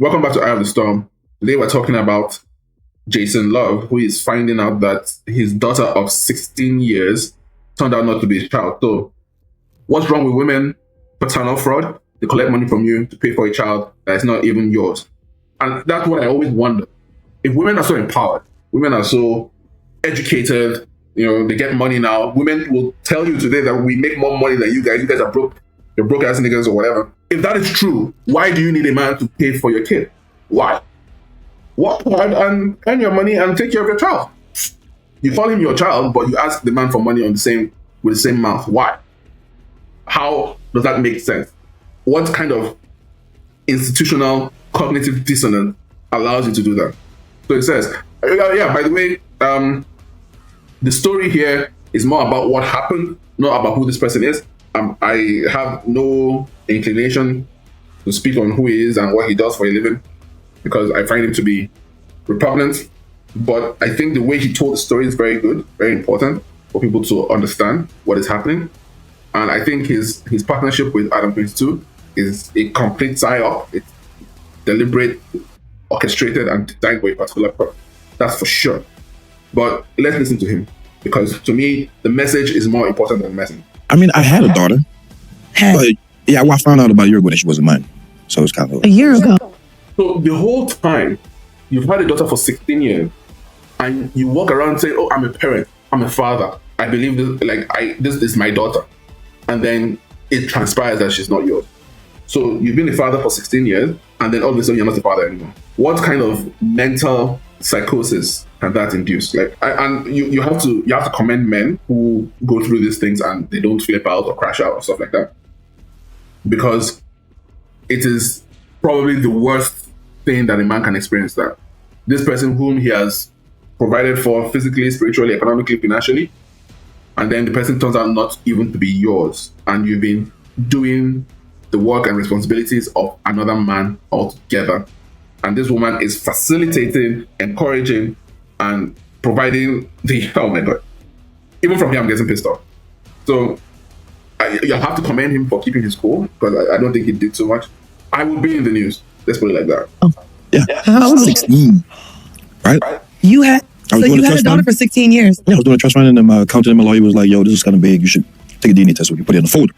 Welcome back to Eye of the Storm. Today we're talking about Jason Luv, who is finding out that his daughter of 16 years turned out not to be his child. So, what's wrong with women? Paternal fraud. They collect money from you to pay for a child that is not even yours. And that's what I always wonder. If women are so empowered, women are so educated, they get money now. Women will tell you today that we make more money than you guys. You guys are broke. You're broke ass niggas or whatever. If that is true, why do you need a man to pay for your kid? Why? Work hard and earn your money and take care of your child. You call him your child, but you ask the man for money with the same mouth. Why? How does that make sense? What kind of institutional cognitive dissonance allows you to do that? So it says, by the way, the story here is more about what happened, not about who this person is. I have no inclination to speak on who he is and what he does for a living because I find him to be repugnant. But I think the way he told the story is very good, very important for people to understand what is happening. And I think his partnership with Adam 22 is a complete psyop. It's deliberate, orchestrated, and designed for a particular purpose. That's for sure. But let's listen to him because to me, the message is more important than the message. I mean, I had a daughter. But yeah, I found out about a year ago that she wasn't mine. So it's kind of... A year ago? So the whole time, you've had a daughter for 16 years, and you walk around saying, oh, I'm a parent, I'm a father. I believe this is my daughter. And then it transpires that she's not yours. So you've been a father for 16 years, and then all of a sudden you're not a father anymore. What kind of mental psychosis can that induce? You have to commend men who go through these things and they don't flip out or crash out or stuff like that, because it is probably the worst thing that a man can experience. That this person whom he has provided for physically, spiritually, economically, financially, and then the person turns out not even to be yours, and you've been doing the work and responsibilities of another man altogether. And this woman is facilitating, encouraging, and providing oh my God. Even from here, I'm getting pissed off. So you have to commend him for keeping his cool, because I don't think he did so much. I would be in the news. Let's put it like that. Oh. Yeah. I was 16, right? You had a daughter for 16 years. Yeah, I was doing a trust fund, and my accountant and my lawyer was like, yo, this is kind of big. You should take a DNA test so we can put it in the folder.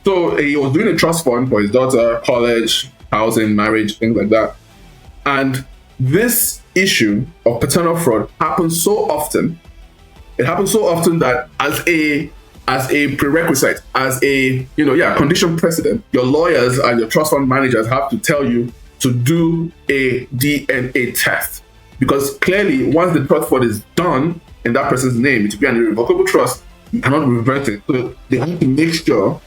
So he was doing a trust fund for his daughter, college, housing, marriage, things like that. And this issue of paternal fraud happens so often. It happens so often that as a prerequisite, as a condition precedent, your lawyers and your trust fund managers have to tell you to do a DNA test. Because clearly, once the trust fund is done in that person's name, it will be an irrevocable trust. You cannot revert it. So they have to make sure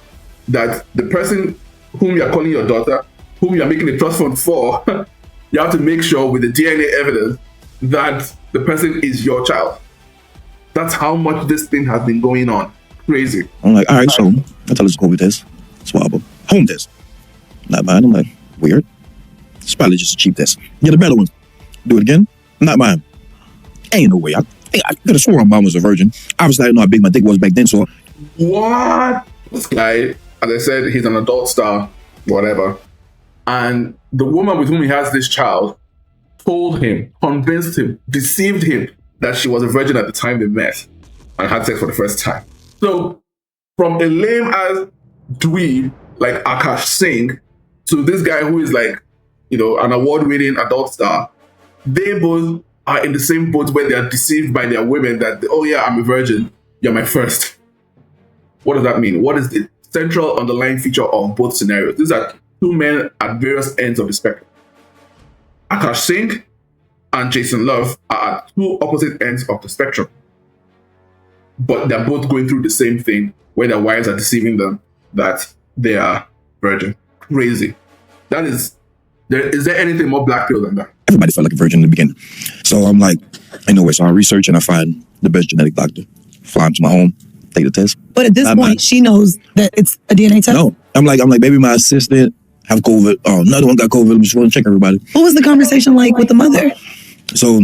that the person whom you are calling your daughter, whom you are making a trust fund for, you have to make sure with the DNA evidence that the person is your child. That's how much this thing has been going on. Crazy. I'm like, all right, so I tell us COVID test, swab, home test. Not mine. I'm like, weird. It's probably just a cheap test. Get a better one. Do it again. Not mine. Ain't no way. I could have sworn my mom was a virgin. Obviously, I didn't know how big my dick was back then, so... What? This guy, as I said, he's an adult star, whatever. And the woman with whom he has this child told him, convinced him, deceived him that she was a virgin at the time they met and had sex for the first time. So, from a lame ass dweeb like Akash Singh to this guy who is like, an award-winning adult star, they both are in the same boat where they are deceived by their women that, oh yeah, I'm a virgin, you're my first. What does that mean? What is the central underlying feature of both scenarios? These are two men at various ends of the spectrum. Akash Singh and Jason Luv are at two opposite ends of the spectrum. But they're both going through the same thing where their wives are deceiving them that they are virgin. Crazy. Is there anything more black pill than that? Everybody felt like a virgin in the beginning. So I'm like, anyway, so I research and I find the best genetic doctor. Fly him to my home, take the test. But at this point, she knows that it's a DNA test? No. I'm like, baby, my assistant have COVID. Oh, another one got COVID. I'm just want to check everybody. What was the conversation like with the mother? So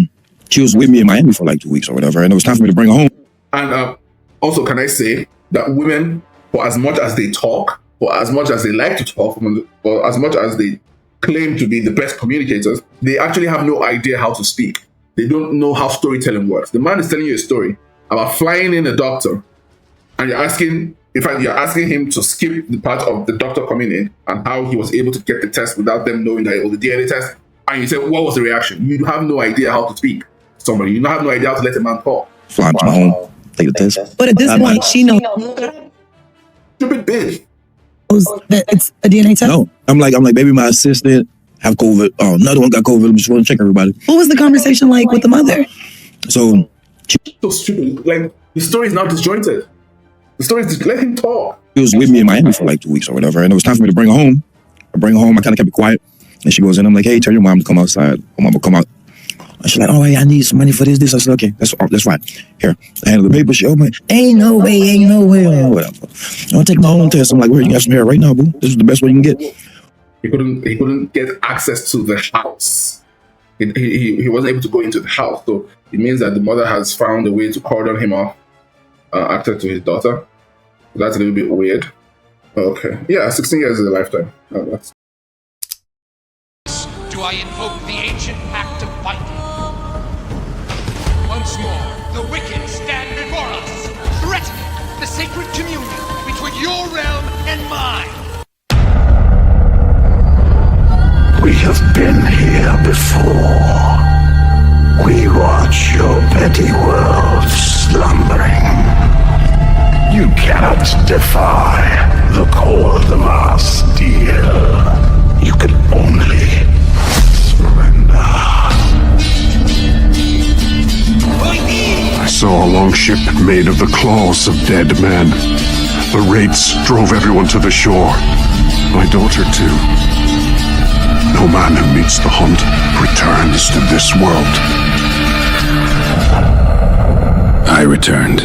she was with me in Miami for like 2 weeks or whatever, and it was time for me to bring her home. And also, can I say that women, for as much as they talk, for as much as they like to talk, for as much as they claim to be the best communicators, they actually have no idea how to speak. They don't know how storytelling works. The man is telling you a story about flying in a doctor, and you're asking him to skip the part of the doctor coming in and how he was able to get the test without them knowing that it was the DNA test. And you say, what was the reaction? You have no idea how to speak to somebody. You have no idea how to let a man talk. Fly to my home, take the test. But at this point, she knows Stupid bitch. that it's a DNA test. No, I'm like, baby, my assistant have COVID. Oh, another one got COVID. I'm just want to check everybody. What was the conversation like with the mother? So stupid. Like, the story is now disjointed. The story is let him talk. She was with me in Miami for like 2 weeks or whatever, and it was time for me to bring her home. I bring her home. I kind of kept it quiet, and she goes in. I'm like, hey, tell your mom to come outside. My mom will come out. And she's like, oh, hey, I need some money for this. I said, okay, that's fine. Here, I handle the paper. She opened it. Ain't no way. Oh, whatever. I want to take my own test. I'm like, where you got some hair right now, boo? This is the best way you can get. He couldn't get access to the house. He wasn't able to go into the house. So it means that the mother has found a way to cordon him off access to his daughter. That's a little bit weird. Okay. Yeah, 16 years is a lifetime. Oh, that's... Do I invoke the ancient act of binding? Once more, the wicked stand before us, threatening the sacred communion between your realm and mine. We have been here before. We watch your petty world slumbering. You cannot defy the cold of our steel. You can only surrender. I saw a long ship made of the claws of dead men. The wraiths drove everyone to the shore. My daughter too. No man who meets the hunt returns to this world. I returned.